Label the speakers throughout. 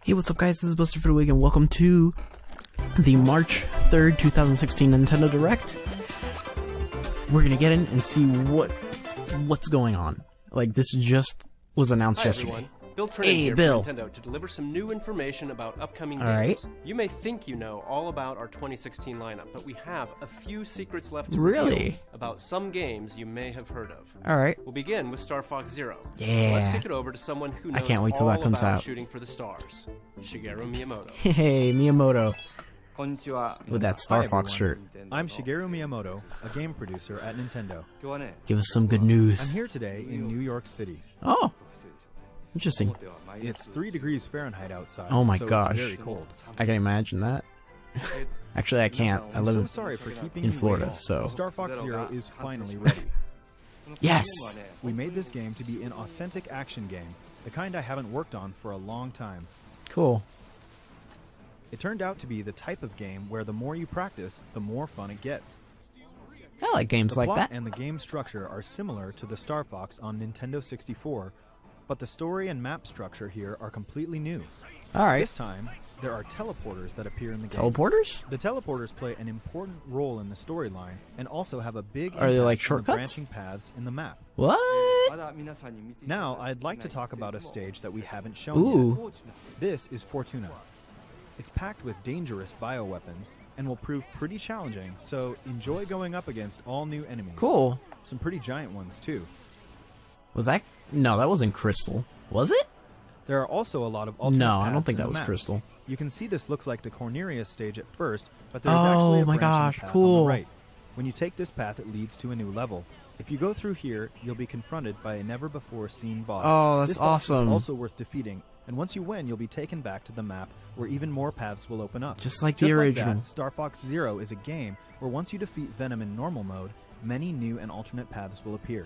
Speaker 1: Hey, what's up guys, this is Buster for the Week and welcome to the March 3rd, 2016 Nintendo Direct. We're gonna get in and see what's going on. Like, this just was announced yesterday.
Speaker 2: Everyone. Bill Trinity here
Speaker 1: Bill.
Speaker 2: from Nintendo to deliver some new information about upcoming
Speaker 1: All
Speaker 2: games.
Speaker 1: right.
Speaker 2: You may think you know all about our 2016 lineup, but we have a few secrets left to
Speaker 1: Really?
Speaker 2: reveal about some games you may have heard of.
Speaker 1: Alright.
Speaker 2: We'll begin with Star Fox Zero.
Speaker 1: Yeah.
Speaker 2: Let's kick it over to someone who knows
Speaker 1: can't wait till
Speaker 2: all
Speaker 1: that comes
Speaker 2: about
Speaker 1: out.
Speaker 2: shooting for the stars, Shigeru Miyamoto.
Speaker 1: Hey, Miyamoto.
Speaker 3: Konnichiwa.
Speaker 1: With that Star Fox shirt.
Speaker 3: I'm Shigeru Miyamoto, a game producer at Nintendo.
Speaker 1: Give us some good
Speaker 3: I'm
Speaker 1: news.
Speaker 3: here today in New York City.
Speaker 1: Oh, interesting.
Speaker 3: It's 3 degrees Fahrenheit outside.
Speaker 1: Oh my
Speaker 3: so
Speaker 1: gosh.
Speaker 3: It's very cold.
Speaker 1: I can imagine that. Actually, I can't. I
Speaker 3: I'm so
Speaker 1: live
Speaker 3: sorry for keeping
Speaker 1: in
Speaker 3: you
Speaker 1: Florida,
Speaker 3: waiting.
Speaker 1: so...
Speaker 3: Star Fox Zero is finally ready.
Speaker 1: Yes!
Speaker 3: We made this game to be an authentic action game, the kind I haven't worked on for a long time.
Speaker 1: Cool.
Speaker 3: It turned out to be the type of game where the more you practice, the more fun it gets.
Speaker 1: I like games
Speaker 3: The
Speaker 1: like
Speaker 3: plot
Speaker 1: that.
Speaker 3: and the game structure are similar to the Star Fox on Nintendo 64, but the story and map structure here are completely new.
Speaker 1: Alright.
Speaker 3: This time, there are teleporters that appear in the game.
Speaker 1: Teleporters?
Speaker 3: The teleporters play an important role in the storyline and also have a big
Speaker 1: Are they
Speaker 3: impact
Speaker 1: like
Speaker 3: on the
Speaker 1: shortcuts?
Speaker 3: branching paths in the map.
Speaker 1: What?
Speaker 3: Now, I'd like to talk about a stage that we haven't shown
Speaker 1: Ooh.
Speaker 3: yet. This is Fortuna. It's packed with dangerous bioweapons and will prove pretty challenging, so enjoy going up against all new enemies.
Speaker 1: Cool.
Speaker 3: Some pretty giant ones, too.
Speaker 1: Was that... No, that wasn't Crystal. Was it?
Speaker 3: There are also a lot of alternate
Speaker 1: No, I
Speaker 3: paths
Speaker 1: don't think
Speaker 3: in
Speaker 1: that
Speaker 3: the
Speaker 1: was
Speaker 3: map.
Speaker 1: Crystal.
Speaker 3: You can see this looks like the Cornelius stage at first, but there's
Speaker 1: Oh
Speaker 3: actually a
Speaker 1: my
Speaker 3: branching
Speaker 1: gosh,
Speaker 3: path on
Speaker 1: cool.
Speaker 3: the right. When you take this path, it leads to a new level. If you go through here, you'll be confronted by a never-before-seen boss.
Speaker 1: Oh, that's
Speaker 3: this boss
Speaker 1: awesome.
Speaker 3: is also worth defeating, and once you win, you'll be taken back to the map where even more paths will open up.
Speaker 1: Just like the original.
Speaker 3: That, Star Fox Zero is a game where once you defeat Venom in normal mode, many new and alternate paths will appear.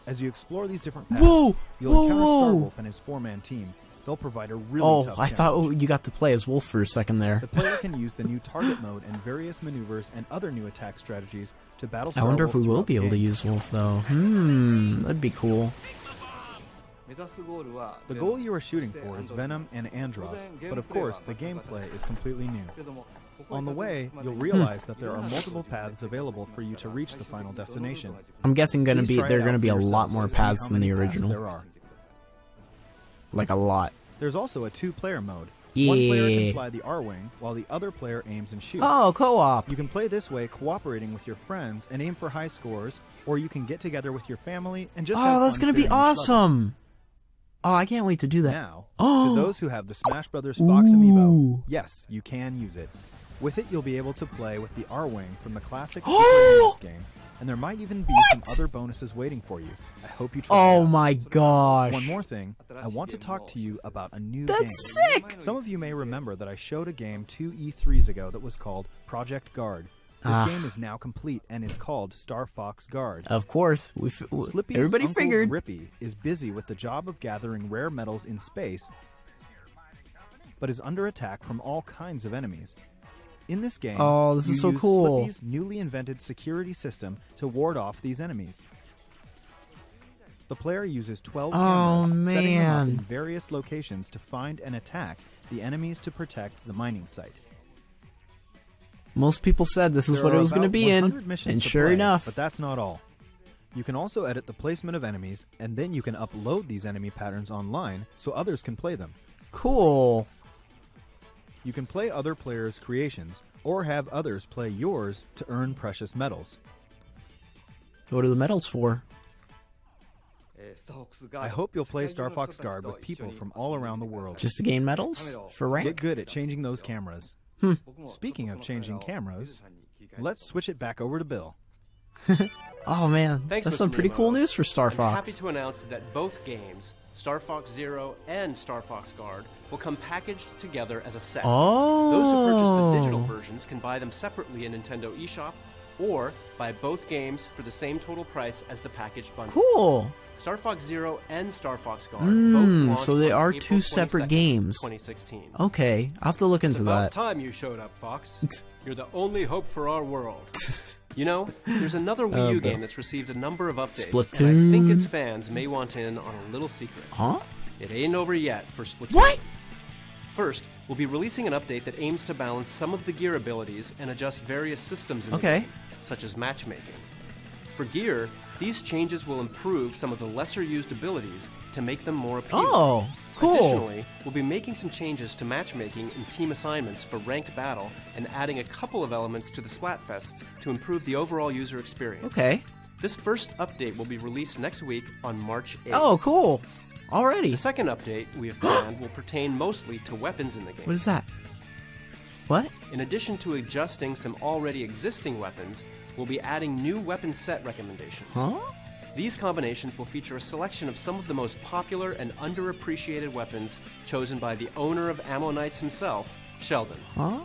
Speaker 3: As you explore these different paths,
Speaker 1: Whoa!
Speaker 3: you'll encounter
Speaker 1: Whoa!
Speaker 3: Starwolf and his 4-man team. They'll provide a really
Speaker 1: Oh,
Speaker 3: tough
Speaker 1: I
Speaker 3: challenge.
Speaker 1: thought you got to play as Wolf for a second there.
Speaker 3: The player can use the new target mode and various maneuvers and other new attack strategies to battle
Speaker 1: I wonder if
Speaker 3: Starwolf
Speaker 1: we will
Speaker 3: throughout
Speaker 1: be
Speaker 3: the
Speaker 1: able to
Speaker 3: game.
Speaker 1: use Wolf, though. That'd be cool.
Speaker 3: The goal you are shooting for is Venom and Andross, but of course, the gameplay is completely new. On the way, you'll realize that there are multiple paths available for you to reach the final destination.
Speaker 1: I'm guessing
Speaker 3: Please try
Speaker 1: there are
Speaker 3: it
Speaker 1: gonna
Speaker 3: out
Speaker 1: be a
Speaker 3: for
Speaker 1: lot
Speaker 3: yourselves
Speaker 1: more
Speaker 3: to see
Speaker 1: paths
Speaker 3: how
Speaker 1: than the
Speaker 3: many paths
Speaker 1: original.
Speaker 3: there are.
Speaker 1: Like a lot.
Speaker 3: There's also a 2-player mode.
Speaker 1: Yeah.
Speaker 3: One player can fly the R-Wing, while the other player aims and shoots.
Speaker 1: Oh, co-op.
Speaker 3: You can play this way cooperating with your friends and aim for high scores, or you can get together with your family and just have
Speaker 1: Oh, that's
Speaker 3: fun
Speaker 1: gonna be
Speaker 3: clearing each level.
Speaker 1: awesome. Oh, I can't wait to do that.
Speaker 3: Now,
Speaker 1: Oh.
Speaker 3: to those who have the Smash Brothers Fox amiibo,
Speaker 1: Ooh.
Speaker 3: yes, you can use it. With it, you'll be able to play with the R-Wing from the classic
Speaker 1: Oh.
Speaker 3: Super NES game, and there might even be some other bonuses waiting for you. I hope you try it
Speaker 1: Oh
Speaker 3: out.
Speaker 1: my gosh.
Speaker 3: One more thing, I want to talk to you about a new game.
Speaker 1: That's sick.
Speaker 3: Some of you may remember that I showed a game 2 E3s ago that was called Project Guard. This game is now complete and is called Star Fox Guard.
Speaker 1: Of course.
Speaker 3: Slippy's
Speaker 1: Everybody
Speaker 3: Uncle
Speaker 1: figured.
Speaker 3: Rippy is busy with the job of gathering rare metals in space, but is under attack from all kinds of enemies. In this game,
Speaker 1: Oh, this
Speaker 3: you
Speaker 1: is so
Speaker 3: use
Speaker 1: cool.
Speaker 3: Slippy's newly invented security system to ward off these enemies. The player uses 12
Speaker 1: Oh,
Speaker 3: cameras, setting them up in
Speaker 1: man.
Speaker 3: various locations to find and attack the enemies to protect the mining site.
Speaker 1: Most people said this is
Speaker 3: There
Speaker 1: what it
Speaker 3: are
Speaker 1: was going to
Speaker 3: about
Speaker 1: be
Speaker 3: 100
Speaker 1: in,
Speaker 3: missions
Speaker 1: and
Speaker 3: to
Speaker 1: sure
Speaker 3: play,
Speaker 1: enough.
Speaker 3: But that's not all. You can also edit the placement of enemies, and then you can upload these enemy patterns online so others can play them.
Speaker 1: Cool.
Speaker 3: You can play other players' creations, or have others play yours to earn precious metals.
Speaker 1: What are the medals for?
Speaker 3: I hope you'll play Star Fox Guard with people from all around the world.
Speaker 1: Just to gain medals? For
Speaker 3: Get
Speaker 1: rank?
Speaker 3: good at changing those cameras. Speaking of changing cameras, let's switch it back over to Bill.
Speaker 1: Oh man,
Speaker 2: Thanks,
Speaker 1: that's
Speaker 2: Mr.
Speaker 1: some pretty
Speaker 2: Miyamoto.
Speaker 1: cool news for Star
Speaker 2: I'm
Speaker 1: Fox.
Speaker 2: happy to announce that both games, Star Fox Zero and Star Fox Guard, will come packaged together as a set. Those who purchase the digital
Speaker 1: Oh.
Speaker 2: versions can buy them separately in Nintendo eShop, or buy both games for the same total price as the packaged bundle.
Speaker 1: Cool.
Speaker 2: Star Fox Zero and Star Fox Guard both launched
Speaker 1: so they
Speaker 2: on
Speaker 1: are
Speaker 2: April
Speaker 1: two separate
Speaker 2: 22nd,
Speaker 1: games.
Speaker 2: 2016.
Speaker 1: Okay, I'll have to look
Speaker 2: It's
Speaker 1: into
Speaker 2: about
Speaker 1: that.
Speaker 2: time you showed up, Fox. You're the only hope for our world. You know, there's another Wii U
Speaker 1: Okay.
Speaker 2: game that's received a number of updates,
Speaker 1: Splatoon.
Speaker 2: and I think its fans may want in on a little secret.
Speaker 1: Huh?
Speaker 2: It ain't over yet for Splatoon.
Speaker 1: What?
Speaker 2: First, we'll be releasing an update that aims to balance some of the gear abilities and adjust various systems in the game, such as matchmaking. For gear, these changes will improve some of the lesser-used abilities to make them more appealing.
Speaker 1: Oh, cool.
Speaker 2: Additionally, we'll be making some changes to matchmaking and team assignments for ranked battle and adding a couple of elements to the Splatfests to improve the overall user experience.
Speaker 1: Okay.
Speaker 2: This first update will be released next week on March 8th.
Speaker 1: Oh, cool. Already.
Speaker 2: The second update we have planned will pertain mostly to weapons in the game.
Speaker 1: What is that? What?
Speaker 2: In addition to adjusting some already existing weapons, we'll be adding new weapon set recommendations.
Speaker 1: Huh?
Speaker 2: These combinations will feature a selection of some of the most popular and underappreciated weapons chosen by the owner of Ammo Knights himself, Sheldon.
Speaker 1: Huh?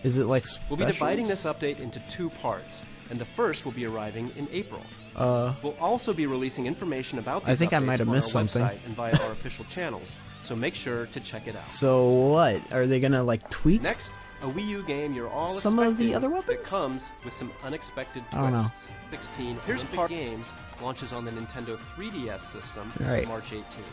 Speaker 1: Is it like specials?
Speaker 2: We'll be dividing this update into 2 parts, and the first will be arriving in April. We'll also be releasing information about these
Speaker 1: I think I
Speaker 2: updates
Speaker 1: might have
Speaker 2: on
Speaker 1: missed
Speaker 2: our
Speaker 1: something.
Speaker 2: website and via our official channels, so make sure to check it out.
Speaker 1: So what? Are they gonna like tweak?
Speaker 2: Next, a Wii U game you're all
Speaker 1: Some of the
Speaker 2: expecting
Speaker 1: other
Speaker 2: that
Speaker 1: weapons?
Speaker 2: comes with some unexpected
Speaker 1: I don't know.
Speaker 2: twists. 16 Here's Olympic Games launches on the Nintendo 3DS system
Speaker 1: Right.
Speaker 2: March 18th.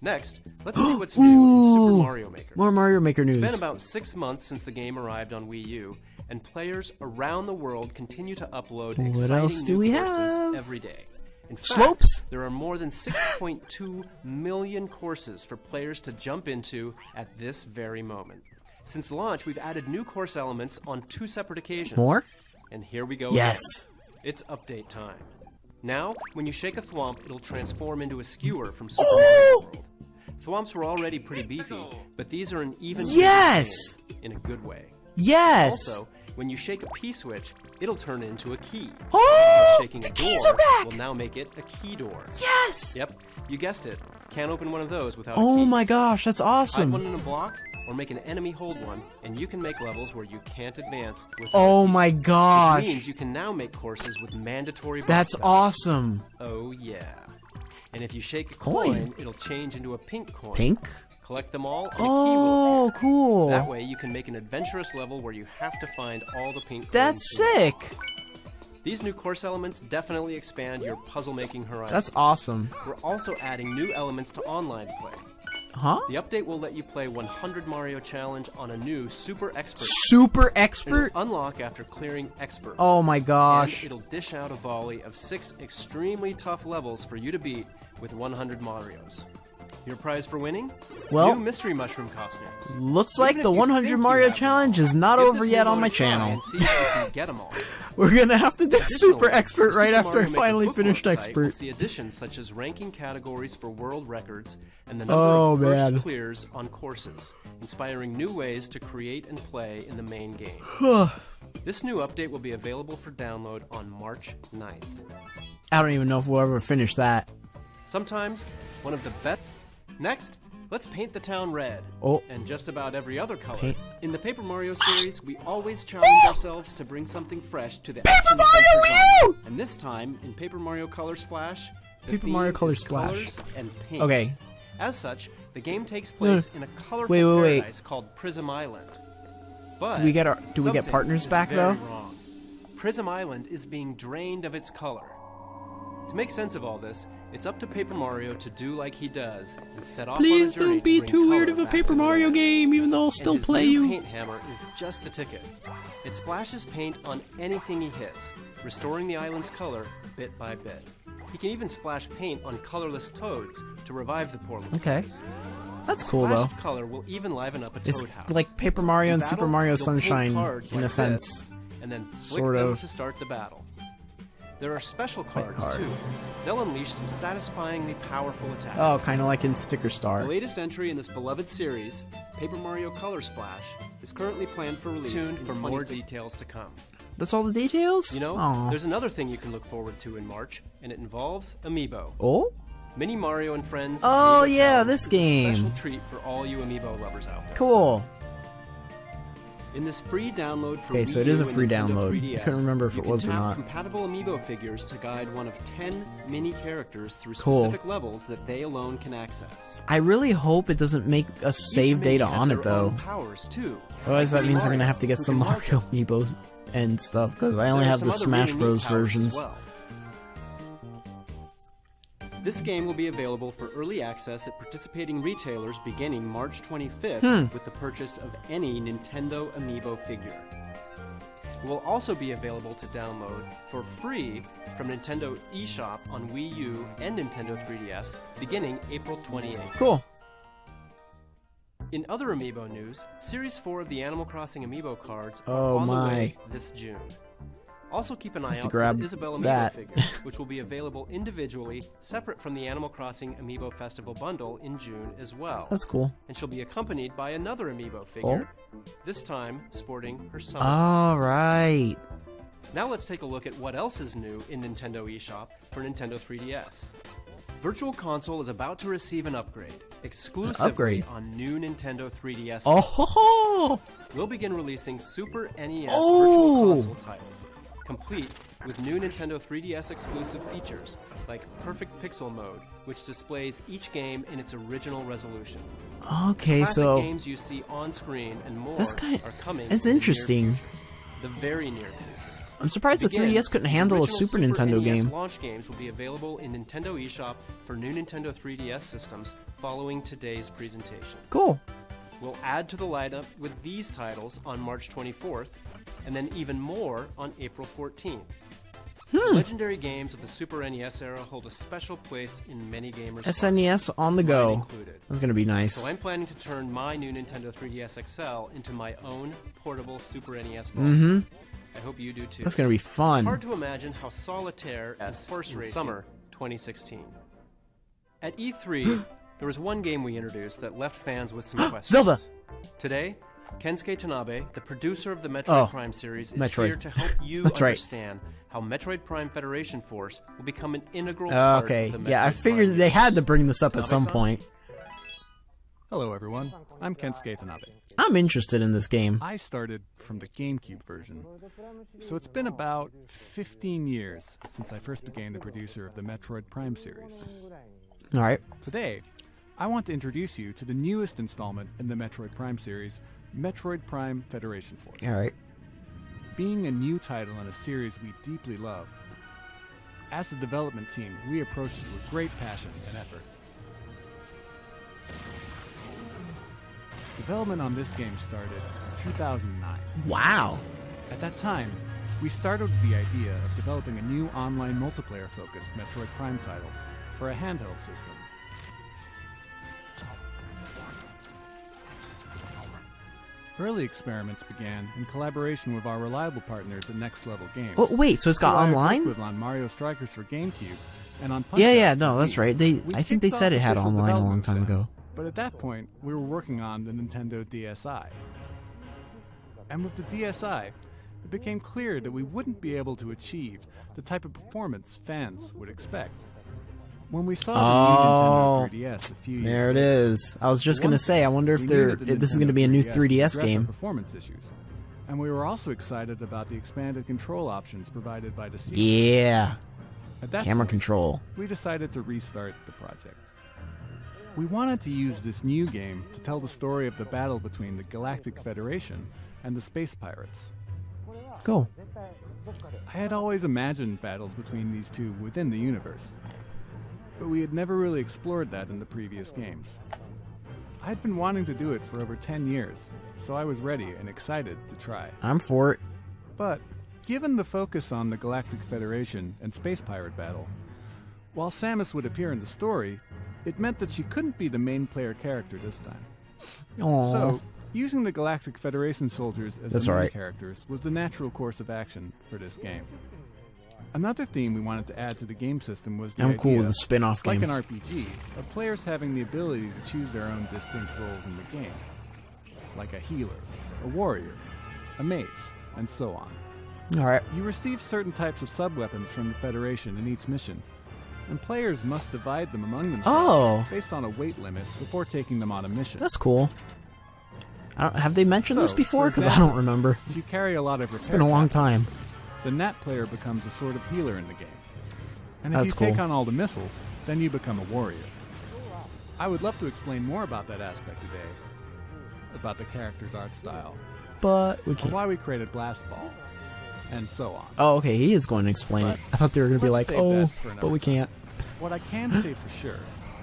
Speaker 2: Next, let's see what's new in Super Mario Maker.
Speaker 1: More Mario Maker news.
Speaker 2: It's been about 6 months since the game arrived on Wii U, and players around the world continue to upload
Speaker 1: What
Speaker 2: exciting
Speaker 1: else do
Speaker 2: new
Speaker 1: we
Speaker 2: courses
Speaker 1: have?
Speaker 2: every day. In fact,
Speaker 1: Slopes?
Speaker 2: there are more than 6.2 million courses for players to jump into at this very moment. Since launch, we've added new course elements on 2 separate occasions.
Speaker 1: More?
Speaker 2: And here we go.
Speaker 1: Yes.
Speaker 2: Again. It's update time. Now, when you shake a thwomp, it'll transform into a skewer from Super Mario World. Thwomps were already pretty beefy, but these are an even
Speaker 1: Yes!
Speaker 2: beefier in a good way.
Speaker 1: Yes!
Speaker 2: Also, when you shake a P-switch, it'll turn into a key.
Speaker 1: Oh!
Speaker 2: Shaking
Speaker 1: The
Speaker 2: a
Speaker 1: keys
Speaker 2: door
Speaker 1: are back!
Speaker 2: will now make it a key door.
Speaker 1: Yes!
Speaker 2: Yep, you guessed it. Can't open one of those without a
Speaker 1: Oh
Speaker 2: key.
Speaker 1: my gosh, that's
Speaker 2: Hide
Speaker 1: awesome.
Speaker 2: one in a block, or make an enemy hold one, and you can make levels where you can't advance with
Speaker 1: Oh my
Speaker 2: Which
Speaker 1: gosh.
Speaker 2: means you can now make courses with mandatory boss
Speaker 1: That's
Speaker 2: battles.
Speaker 1: awesome.
Speaker 2: Oh yeah. And if you shake a
Speaker 1: Coin.
Speaker 2: coin, it'll change into a pink coin.
Speaker 1: Pink?
Speaker 2: Collect them all, and a key will
Speaker 1: Oh,
Speaker 2: appear.
Speaker 1: cool.
Speaker 2: That way, you can make an adventurous level where you have to find all the pink coins.
Speaker 1: That's
Speaker 2: in the
Speaker 1: sick.
Speaker 2: level. These new course elements definitely expand your puzzle-making horizons.
Speaker 1: That's awesome.
Speaker 2: We're also adding new elements to online play.
Speaker 1: Huh?
Speaker 2: The update will let you play 100 Mario Challenge on a new Super Expert.
Speaker 1: Super expert?
Speaker 2: It'll unlock after clearing Expert.
Speaker 1: Oh my
Speaker 2: And
Speaker 1: gosh.
Speaker 2: it'll dish out a volley of 6 extremely tough levels for you to beat with 100 Marios. Your prize for winning?
Speaker 1: Well,
Speaker 2: new Mystery Mushroom costumes.
Speaker 1: looks
Speaker 2: Even
Speaker 1: like
Speaker 2: if
Speaker 1: the
Speaker 2: you
Speaker 1: 100
Speaker 2: think
Speaker 1: Mario
Speaker 2: you have them
Speaker 1: challenge
Speaker 2: all,
Speaker 1: is not
Speaker 2: give
Speaker 1: over
Speaker 2: this
Speaker 1: yet
Speaker 2: new
Speaker 1: on my
Speaker 2: one a try
Speaker 1: channel.
Speaker 2: and see if you can get them all.
Speaker 1: We're gonna have to do super
Speaker 2: Additionally,
Speaker 1: expert
Speaker 2: the
Speaker 1: right
Speaker 2: Super
Speaker 1: after I
Speaker 2: Mario Maker
Speaker 1: finally
Speaker 2: bookmark
Speaker 1: finished
Speaker 2: site will
Speaker 1: expert.
Speaker 2: see additions such as ranking categories for world records and the number
Speaker 1: Oh,
Speaker 2: of first
Speaker 1: man.
Speaker 2: clears on courses, inspiring new ways to create and play in the main game. This new update will be available for download on March 9th.
Speaker 1: I don't even know if we'll ever finish that.
Speaker 2: Sometimes, one of the best... Next, let's paint the town red.
Speaker 1: Oh.
Speaker 2: And just about every other color.
Speaker 1: Paint-
Speaker 2: In the Paper Mario series, we always challenge ourselves to bring something fresh to the action
Speaker 1: Mario
Speaker 2: adventure
Speaker 1: Wii U!
Speaker 2: genre. And this time, in Paper Mario Color Splash, the
Speaker 1: Paper
Speaker 2: theme
Speaker 1: Mario Color
Speaker 2: is
Speaker 1: Splash.
Speaker 2: colors and paint.
Speaker 1: Okay.
Speaker 2: As such, the game takes place in a colorful
Speaker 1: Wait.
Speaker 2: paradise called Prism Island. But
Speaker 1: Do we get
Speaker 2: something
Speaker 1: partners
Speaker 2: is
Speaker 1: back,
Speaker 2: very
Speaker 1: though?
Speaker 2: Wrong. Prism Island is being drained of its color. To make sense of all this, it's up to Paper Mario to do like he does and set off
Speaker 1: Please
Speaker 2: on a journey
Speaker 1: don't be
Speaker 2: to bring
Speaker 1: too weird
Speaker 2: color
Speaker 1: of a
Speaker 2: back
Speaker 1: Paper
Speaker 2: to the
Speaker 1: Mario
Speaker 2: world.
Speaker 1: game, even though I'll
Speaker 2: And
Speaker 1: still
Speaker 2: his
Speaker 1: play
Speaker 2: new
Speaker 1: you.
Speaker 2: paint hammer is just the ticket. It splashes paint on anything he hits, restoring the island's color bit by bit. He can even splash paint on colorless toads to revive the poor little
Speaker 1: Okay.
Speaker 2: guys.
Speaker 1: That's
Speaker 2: A
Speaker 1: cool
Speaker 2: splash
Speaker 1: though.
Speaker 2: of color will even liven up a
Speaker 1: It's
Speaker 2: toad house.
Speaker 1: like Paper Mario
Speaker 2: In
Speaker 1: and
Speaker 2: battle,
Speaker 1: Super Mario
Speaker 2: you'll paint
Speaker 1: Sunshine
Speaker 2: cards
Speaker 1: in
Speaker 2: like
Speaker 1: a
Speaker 2: this,
Speaker 1: sense.
Speaker 2: and then flick
Speaker 1: Sort
Speaker 2: them
Speaker 1: of.
Speaker 2: to start the battle. There are special
Speaker 1: Fight
Speaker 2: cards,
Speaker 1: cards.
Speaker 2: too. They'll unleash some satisfyingly powerful attacks.
Speaker 1: Oh, kind of like in Sticker
Speaker 2: The
Speaker 1: Star.
Speaker 2: latest entry in this beloved series, Paper Mario Color Splash, is currently planned for release. Tuned for more details to come.
Speaker 1: That's all the details?
Speaker 2: You know,
Speaker 1: Aw.
Speaker 2: there's another thing you can look forward to in March, and it involves Amiibo.
Speaker 1: Oh?
Speaker 2: Mini Mario and Friends.
Speaker 1: Oh,
Speaker 2: Amiibo
Speaker 1: yeah,
Speaker 2: Challenge
Speaker 1: this
Speaker 2: is a
Speaker 1: game.
Speaker 2: special treat for all you Amiibo lovers out there.
Speaker 1: Cool.
Speaker 2: In this free download for
Speaker 1: Okay, so
Speaker 2: Wii
Speaker 1: it is
Speaker 2: U
Speaker 1: a
Speaker 2: and
Speaker 1: free
Speaker 2: Nintendo
Speaker 1: download.
Speaker 2: 3DS,
Speaker 1: I couldn't remember if
Speaker 2: you
Speaker 1: it
Speaker 2: can
Speaker 1: was or
Speaker 2: tap
Speaker 1: not.
Speaker 2: compatible Amiibo figures to guide one of 10 mini characters through
Speaker 1: Cool.
Speaker 2: specific levels that they alone can access.
Speaker 1: I really hope it doesn't make us
Speaker 2: Each
Speaker 1: save
Speaker 2: mini
Speaker 1: data
Speaker 2: has
Speaker 1: on
Speaker 2: their
Speaker 1: it though.
Speaker 2: own powers too.
Speaker 1: Otherwise, that
Speaker 2: Like
Speaker 1: means I'm
Speaker 2: Mario,
Speaker 1: gonna have to get
Speaker 2: who
Speaker 1: some
Speaker 2: can march
Speaker 1: Mario amiibos and stuff because I only
Speaker 2: There are
Speaker 1: have
Speaker 2: some
Speaker 1: the
Speaker 2: other
Speaker 1: Smash
Speaker 2: really neat
Speaker 1: Bros.
Speaker 2: powers as
Speaker 1: versions.
Speaker 2: well. This game will be available for early access at participating retailers beginning March 25th with the purchase of any Nintendo Amiibo figure. It will also be available to download for free from Nintendo eShop on Wii U and Nintendo 3DS beginning April 28th.
Speaker 1: Cool.
Speaker 2: In other Amiibo news, Series 4 of the Animal Crossing Amiibo cards are
Speaker 1: Oh
Speaker 2: on the
Speaker 1: my.
Speaker 2: way this June. Also keep an eye out for
Speaker 1: grab
Speaker 2: the Isabelle Amiibo
Speaker 1: that.
Speaker 2: figure, which will be available individually, separate from the Animal Crossing Amiibo Festival bundle in June as well.
Speaker 1: That's cool.
Speaker 2: And she'll be accompanied by another Amiibo figure, this time sporting her summer.
Speaker 1: All right.
Speaker 2: Now let's take a look at what else is new in Nintendo eShop for Nintendo 3DS. Virtual Console is about to receive an upgrade, exclusively
Speaker 1: upgrade?
Speaker 2: on new Nintendo 3DS.
Speaker 1: Oh ho ho!
Speaker 2: We'll begin releasing Super NES
Speaker 1: Oh!
Speaker 2: Virtual Console titles, complete with new Nintendo 3DS exclusive features like Perfect Pixel Mode, which displays each game in its original resolution.
Speaker 1: Okay,
Speaker 2: Classic
Speaker 1: so
Speaker 2: games you see on screen and more
Speaker 1: This guy-
Speaker 2: are coming.
Speaker 1: it's
Speaker 2: in the near
Speaker 1: interesting.
Speaker 2: future. The very near future.
Speaker 1: I'm surprised the
Speaker 2: Begin,
Speaker 1: 3DS couldn't handle a
Speaker 2: original
Speaker 1: Super Nintendo
Speaker 2: NES
Speaker 1: game.
Speaker 2: launch games will be available in Nintendo eShop for new Nintendo 3DS systems following today's presentation.
Speaker 1: Cool.
Speaker 2: We'll add to the lineup with these titles on March 24th, and then even more on April 14th. The legendary games of the Super NES era hold a special place in many gamers'
Speaker 1: SNES on the
Speaker 2: mine
Speaker 1: go.
Speaker 2: included.
Speaker 1: That's gonna be nice.
Speaker 2: So I'm planning to turn my new Nintendo 3DS XL into my own portable Super NES vault. I hope you do too.
Speaker 1: That's gonna be
Speaker 2: It's
Speaker 1: fun.
Speaker 2: hard to imagine how solitaire as horse racing summer 2016. At E3, there was one game we introduced that left fans with some questions.
Speaker 1: Zelda!
Speaker 2: Today, Kensuke Tanabe, the producer of the Metroid
Speaker 1: Oh,
Speaker 2: Prime series, is
Speaker 1: Metroid.
Speaker 2: here to help you
Speaker 1: That's right.
Speaker 2: understand how Metroid Prime Federation Force will become an integral part
Speaker 1: Okay,
Speaker 2: of the Metroid
Speaker 1: yeah, I figured
Speaker 2: Prime
Speaker 1: they had to
Speaker 2: universe.
Speaker 1: bring this up at some
Speaker 2: Tanabe-san?
Speaker 1: point.
Speaker 3: Hello, everyone. I'm Kensuke Tanabe.
Speaker 1: I'm interested in this game.
Speaker 3: I started from the GameCube version, so it's been about 15 years since I first became the producer of the Metroid Prime series.
Speaker 1: All right.
Speaker 3: Today, I want to introduce you to the newest installment in the Metroid Prime series, Metroid Prime Federation Force.
Speaker 1: All right.
Speaker 3: Being a new title in a series we deeply love, as the development team, we approached it with great passion and effort. Development on this game started in 2009.
Speaker 1: Wow.
Speaker 3: At that time, we started with the idea of developing a new online multiplayer-focused Metroid Prime title for a handheld system. Early experiments began in collaboration with our reliable partners at Next Level Games.
Speaker 1: Oh, wait, so it's got
Speaker 3: who I worked
Speaker 1: online?
Speaker 3: with on Mario Strikers for GameCube and on
Speaker 1: Yeah,
Speaker 3: Punch-Out!
Speaker 1: yeah, no,
Speaker 3: for
Speaker 1: that's
Speaker 3: Wii.
Speaker 1: right. I think they
Speaker 3: kicked
Speaker 1: said
Speaker 3: off
Speaker 1: it had
Speaker 3: official
Speaker 1: online a long
Speaker 3: development
Speaker 1: time
Speaker 3: then,
Speaker 1: ago.
Speaker 3: But at that point, we were working on the Nintendo DSi. And with the DSi, it became clear that we wouldn't be able to achieve the type of performance fans would expect. When we saw the new Nintendo 3DS a few years
Speaker 1: There it
Speaker 3: later,
Speaker 1: is. I was just
Speaker 3: for one
Speaker 1: gonna say, I wonder if
Speaker 3: we knew
Speaker 1: they're
Speaker 3: that the
Speaker 1: this is
Speaker 3: Nintendo
Speaker 1: gonna be a new
Speaker 3: 3DS would
Speaker 1: 3DS
Speaker 3: address our
Speaker 1: game.
Speaker 3: performance issues. And we were also excited about the expanded control options provided by the sequel.
Speaker 1: Yeah.
Speaker 3: At that
Speaker 1: Camera
Speaker 3: point,
Speaker 1: control.
Speaker 3: we decided to restart the project. We wanted to use this new game to tell the story of the battle between the Galactic Federation and the Space Pirates.
Speaker 1: Cool.
Speaker 3: I had always imagined battles between these two within the universe, but we had never really explored that in the previous games. I had been wanting to do it for over 10 years, so I was ready and excited to try.
Speaker 1: I'm for it.
Speaker 3: But, given the focus on the Galactic Federation and Space Pirate battle, while Samus would appear in the story, it meant that she couldn't be the main player character this time.
Speaker 1: Aww.
Speaker 3: So, using the Galactic Federation soldiers as
Speaker 1: That's
Speaker 3: the main
Speaker 1: alright.
Speaker 3: characters was the natural course of action for this game. Another theme we wanted to add to the game system was the
Speaker 1: I'm cool
Speaker 3: idea,
Speaker 1: with the spin-off
Speaker 3: like
Speaker 1: game.
Speaker 3: an RPG, of players having the ability to choose their own distinct roles in the game, like a healer, a warrior, a mage, and so on.
Speaker 1: All right.
Speaker 3: You receive certain types of sub-weapons from the Federation in each mission, and players must divide them among themselves
Speaker 1: Oh.
Speaker 3: based on a weight limit before taking them on a mission.
Speaker 1: That's cool. Have they mentioned this
Speaker 3: So,
Speaker 1: before?
Speaker 3: for
Speaker 1: Because I
Speaker 3: example,
Speaker 1: don't remember.
Speaker 3: If you carry a lot of repair
Speaker 1: It's been a long time.
Speaker 3: the Nat player becomes a sort of healer in the game. And if
Speaker 1: That's
Speaker 3: you take
Speaker 1: cool.
Speaker 3: on all the missiles, then you become a warrior. I would love to explain more about that aspect today, about the character's art style,
Speaker 1: But we
Speaker 3: or
Speaker 1: can't.
Speaker 3: why we created Blast Ball, and so on.
Speaker 1: Oh, okay. He is going to explain it. I thought they were going to be like,
Speaker 3: let's save
Speaker 1: oh,
Speaker 3: that for
Speaker 1: but
Speaker 3: another
Speaker 1: we
Speaker 3: time.
Speaker 1: can't.
Speaker 3: What I can say for sure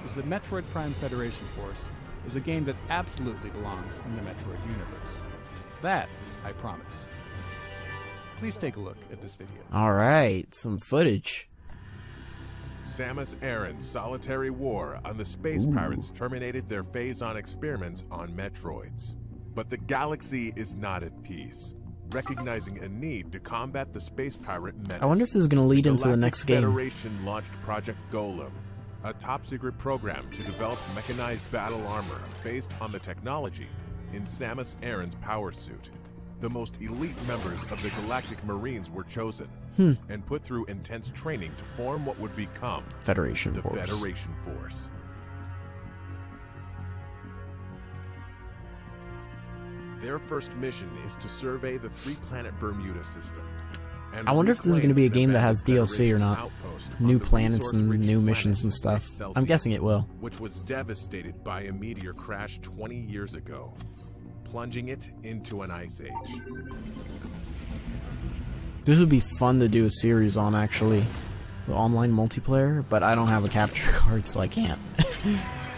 Speaker 3: is that Metroid Prime Federation Force is a game that absolutely belongs in the Metroid universe. That, I promise. Please take a look at this video.
Speaker 1: Alright, some footage.
Speaker 4: Samus Aran's solitary war on the space pirates terminated their phase-on experiments on Metroids. But the galaxy is not at peace, recognizing a need to combat the space pirate menace.
Speaker 1: I wonder if this is going to lead into the next game.
Speaker 4: The Federation launched Project Golem, a top-secret program to develop mechanized battle armor based on the technology in Samus Aran's power suit. The most elite members of the Galactic Marines were chosen and put through intense training to form what would become
Speaker 1: Federation
Speaker 4: the
Speaker 1: Force.
Speaker 4: Federation Force. Their first mission is to survey the three-planet Bermuda system. And
Speaker 1: I wonder if this is going to be a game that has DLC or not.
Speaker 4: outpost
Speaker 1: New
Speaker 4: on the
Speaker 1: planets and
Speaker 4: resource-rich
Speaker 1: new
Speaker 4: planet
Speaker 1: missions and stuff.
Speaker 4: Celsius,
Speaker 1: I'm guessing it will.
Speaker 4: which was devastated by a meteor crash 20 years ago, plunging it into an ice age.
Speaker 1: This would be fun to do a series on, actually. With online multiplayer, but I don't have a capture card, so I can't.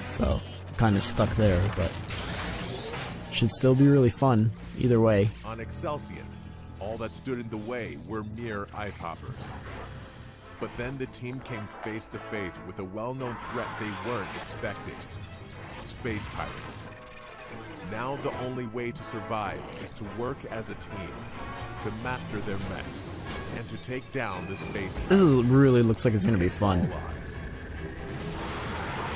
Speaker 1: So, I'm kind of stuck there, but should still be really fun, either way.
Speaker 4: On Excelsior, all that stood in the way were mere ice hoppers. But then the team came face to face with a well-known threat they weren't expecting. Space pirates. Now the only way to survive is to work as a team, to master their mechs, and to take down the space
Speaker 1: This really looks like it's going to be fun.
Speaker 4: odds.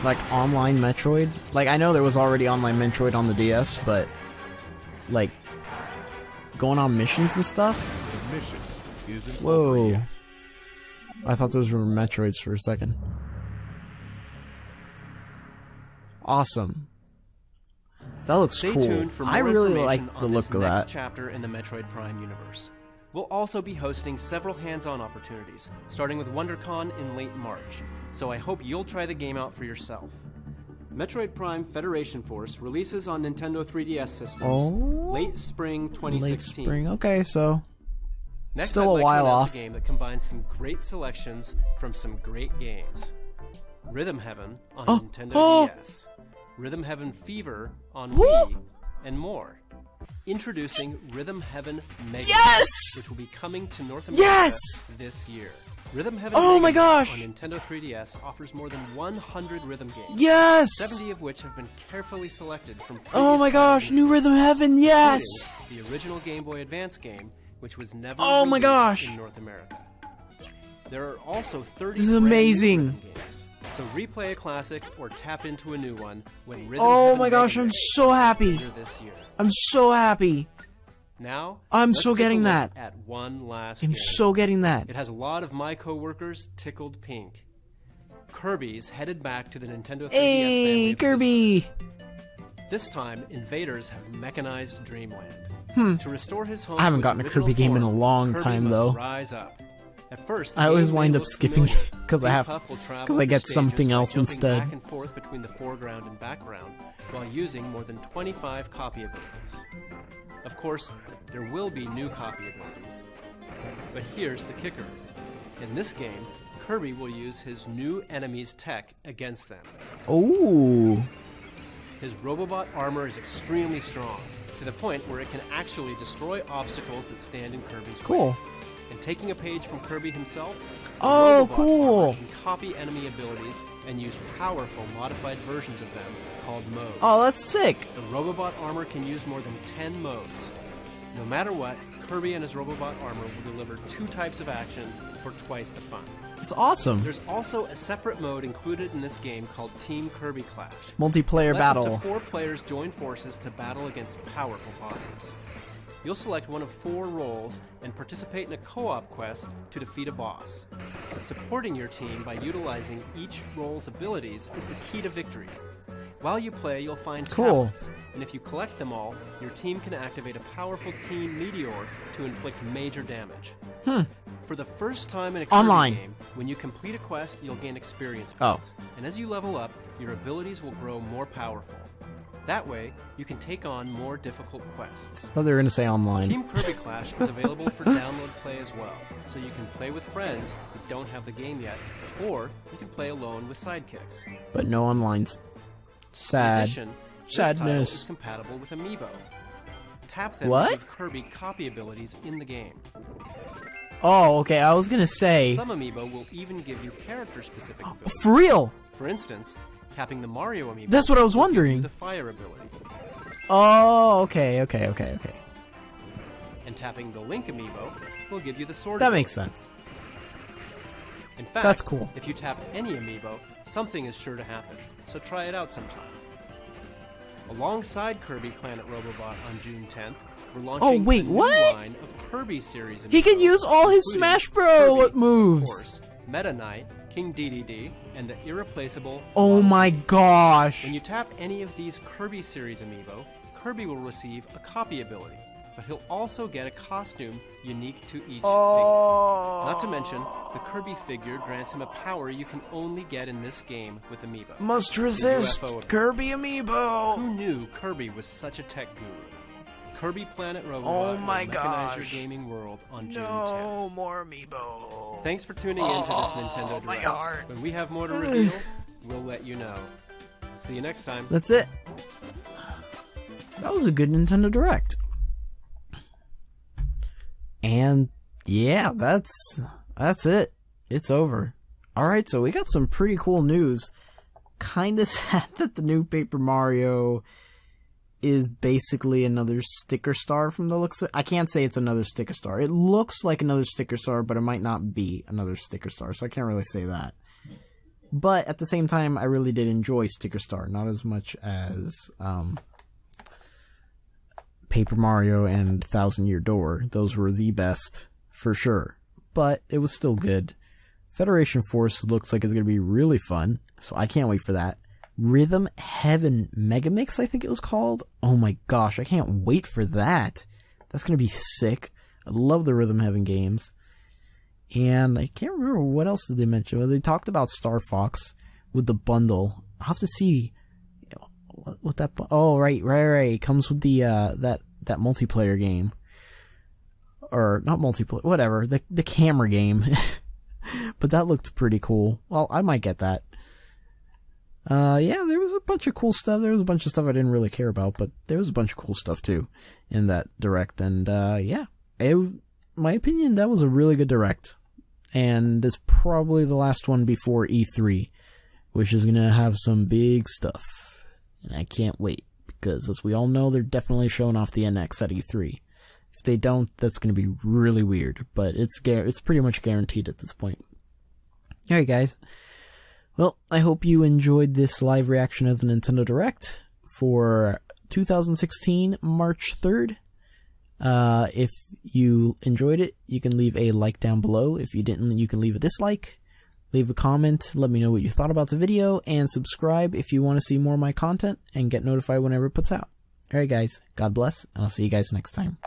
Speaker 1: Like, online Metroid? Like, I know there was already online Metroid on the DS, but, like, going on missions and stuff?
Speaker 4: The mission isn't
Speaker 1: Whoa.
Speaker 4: over yet.
Speaker 1: I thought those were Metroids for a second. Awesome. That looks
Speaker 2: Stay
Speaker 1: cool.
Speaker 2: tuned for more
Speaker 1: I really
Speaker 2: information
Speaker 1: like the
Speaker 2: on
Speaker 1: look
Speaker 2: this
Speaker 1: of
Speaker 2: next
Speaker 1: that.
Speaker 2: chapter in the Metroid Prime universe. We'll also be hosting several hands-on opportunities, starting with WonderCon in late March, so I hope you'll try the game out for yourself. Metroid Prime Federation Force releases on Nintendo 3DS systems late spring 2016.
Speaker 1: Late spring. Okay, so
Speaker 2: Next,
Speaker 1: still
Speaker 2: I'd
Speaker 1: a
Speaker 2: like
Speaker 1: while
Speaker 2: to announce
Speaker 1: off.
Speaker 2: a game that combines some great selections from some great games. Rhythm Heaven on Nintendo DS, Rhythm Heaven Fever on Wii, and more. Introducing Rhythm Heaven Mega, which will be coming to North America this year. Rhythm Heaven
Speaker 1: Oh
Speaker 2: Mega
Speaker 1: my gosh!
Speaker 2: on Nintendo 3DS offers more than 100 rhythm games.
Speaker 1: Yes!
Speaker 2: 70 of which have been carefully selected from previous
Speaker 1: Oh my gosh,
Speaker 2: releases,
Speaker 1: New Rhythm Heaven, yes!
Speaker 2: including the original Game Boy Advance game, which was never
Speaker 1: Oh my
Speaker 2: released
Speaker 1: gosh!
Speaker 2: in North America. There are also 30
Speaker 1: This is
Speaker 2: brand new
Speaker 1: amazing.
Speaker 2: rhythm games, so replay a classic or tap into a new one when Rhythm
Speaker 1: Oh
Speaker 2: Heaven
Speaker 1: my gosh,
Speaker 2: Mega
Speaker 1: I'm
Speaker 2: Man
Speaker 1: so happy!
Speaker 2: later this year.
Speaker 1: I'm so happy!
Speaker 2: Now,
Speaker 1: I'm
Speaker 2: let's
Speaker 1: so
Speaker 2: take a
Speaker 1: getting
Speaker 2: look
Speaker 1: that.
Speaker 2: At one last
Speaker 1: I'm
Speaker 2: game.
Speaker 1: so getting that.
Speaker 2: It has a lot of my coworkers tickled pink. Kirby's headed back to the Nintendo 3DS family
Speaker 1: Hey,
Speaker 2: of
Speaker 1: Kirby!
Speaker 2: systems. This time, invaders have mechanized Dreamland. To restore his home
Speaker 1: I haven't
Speaker 2: to its
Speaker 1: gotten a
Speaker 2: original
Speaker 1: Kirby game in a
Speaker 2: form,
Speaker 1: long
Speaker 2: Kirby
Speaker 1: time,
Speaker 2: must
Speaker 1: though.
Speaker 2: Rise up. At first, the
Speaker 1: I always
Speaker 2: game may
Speaker 1: wind up
Speaker 2: look
Speaker 1: skipping
Speaker 2: familiar.
Speaker 1: because I
Speaker 2: Big
Speaker 1: have
Speaker 2: Puff will travel
Speaker 1: because I
Speaker 2: through
Speaker 1: get
Speaker 2: stages
Speaker 1: something
Speaker 2: by
Speaker 1: else
Speaker 2: jumping
Speaker 1: instead.
Speaker 2: Back and forth between the foreground and background while using more than 25 copy abilities. Of course, there will be new copy abilities. But here's the kicker. In this game, Kirby will use his new enemy's tech against them.
Speaker 1: Oh,
Speaker 2: His Robobot armor is extremely strong, to the point where it can actually destroy obstacles that stand in Kirby's way.
Speaker 1: cool.
Speaker 2: And taking a page from Kirby himself, the
Speaker 1: Oh,
Speaker 2: Robobot
Speaker 1: cool.
Speaker 2: armor can copy enemy abilities and use powerful modified versions of them called modes.
Speaker 1: Oh, that's sick.
Speaker 2: The Robobot armor can use more than 10 modes. No matter what, Kirby and his Robobot armor will deliver 2 types of action for twice the fun.
Speaker 1: It's awesome.
Speaker 2: There's also a separate mode included in this game called Team Kirby Clash.
Speaker 1: Multiplayer
Speaker 2: Lets up to
Speaker 1: battle.
Speaker 2: 4 players join forces to battle against powerful bosses. You'll select one of 4 roles and participate in a co-op quest to defeat a boss. Supporting your team by utilizing each role's abilities is the key to victory. While you play, you'll find
Speaker 1: Cool.
Speaker 2: talents, and if you collect them all, your team can activate a powerful Team Meteor to inflict major damage. For the first time in a Kirby
Speaker 1: Online.
Speaker 2: game, when you complete a quest, you'll gain experience
Speaker 1: Oh.
Speaker 2: points. And as you level up, your abilities will grow more powerful. That way, you can take on more difficult quests.
Speaker 1: I thought they were going to say online.
Speaker 2: Team Kirby Clash is available for download play as well, so you can play with friends who don't have the game yet, or you can play alone with sidekicks.
Speaker 1: But no online. Sad.
Speaker 2: In addition, this title
Speaker 1: Sadness.
Speaker 2: is compatible with Amiibo. Tap them
Speaker 1: What?
Speaker 2: to give Kirby copy abilities in the game.
Speaker 1: Oh, okay. I was going to say.
Speaker 2: Some Amiibo will even give you character-specific abilities.
Speaker 1: For real?
Speaker 2: For instance, tapping the Mario Amiibo.
Speaker 1: That's what I was
Speaker 2: will give you
Speaker 1: wondering.
Speaker 2: the fire ability.
Speaker 1: Oh, okay.
Speaker 2: And tapping the Link Amiibo will give you the sword
Speaker 1: That
Speaker 2: ability.
Speaker 1: makes sense.
Speaker 2: In fact,
Speaker 1: That's cool.
Speaker 2: if you tap any Amiibo, something is sure to happen. So try it out sometime. Alongside Kirby Planet Robobot on June 10th, we're launching
Speaker 1: wait,
Speaker 2: a new
Speaker 1: what?
Speaker 2: line of Kirby series Amiibo.
Speaker 1: He can use all his
Speaker 2: including
Speaker 1: Smash Bro
Speaker 2: Kirby,
Speaker 1: moves.
Speaker 2: Of course, Meta Knight, King DDD, and the irreplaceable
Speaker 1: Oh
Speaker 2: Waddle.
Speaker 1: my gosh.
Speaker 2: When you tap any of these Kirby series Amiibo, Kirby will receive a copy ability, but he'll also get a costume unique to each figure. Not to mention, the Kirby figure grants him a power you can only get in this game with Amiibo.
Speaker 1: Must
Speaker 2: UFO
Speaker 1: resist
Speaker 2: ability.
Speaker 1: Kirby Amiibo.
Speaker 2: Who knew Kirby was such a tech guru? Kirby Planet Robobot
Speaker 1: Oh my
Speaker 2: will mechanize
Speaker 1: gosh.
Speaker 2: your gaming world on June 10th.
Speaker 1: No more Amiibo.
Speaker 2: Thanks for tuning in to this Nintendo
Speaker 1: my
Speaker 2: Direct.
Speaker 1: heart.
Speaker 2: When we have more to reveal, we'll let you know. See you next time.
Speaker 1: That's it. That was a good Nintendo Direct. And yeah, that's it. It's over. Alright, so we got some pretty cool news. Kinda sad that the new Paper Mario is basically another sticker star from the looks of it. I can't say it's another sticker star. It looks like another sticker star, but it might not be another sticker star, so I can't really say that. But at the same time, I really did enjoy Sticker Star, not as much as Paper Mario and Thousand Year Door. Those were the best, for sure. But it was still good. Federation Force looks like it's going to be really fun, so I can't wait for that. Rhythm Heaven Megamix, I think it was called. Oh my gosh, I can't wait for that. That's going to be sick. I love the Rhythm Heaven games. And I can't remember what else did they mention. Well, they talked about Star Fox with the bundle. I'll have to see what that. Oh, right. It comes with the that multiplayer game, or not multiplayer, whatever. The camera game. But that looked pretty cool. Well, I might get that. Yeah, there was a bunch of cool stuff. There was a bunch of stuff I didn't really care about, but there was a bunch of cool stuff too in that Direct. And yeah, my opinion, that was a really good Direct. And it's probably the last one before E3, which is going to have some big stuff. And I can't wait, because as we all know, they're definitely showing off the NX at E3. If they don't, that's going to be really weird, but it's pretty much guaranteed at this point. Alright guys, well, I hope you enjoyed this live reaction of the Nintendo Direct for 2016, March 3rd. If you enjoyed it, you can leave a like down below. If you didn't, you can leave a dislike. Leave a comment, let me know what you thought about the video, and subscribe if you want to see more of my content and get notified whenever it puts out. Alright guys, God bless, and I'll see you guys next time.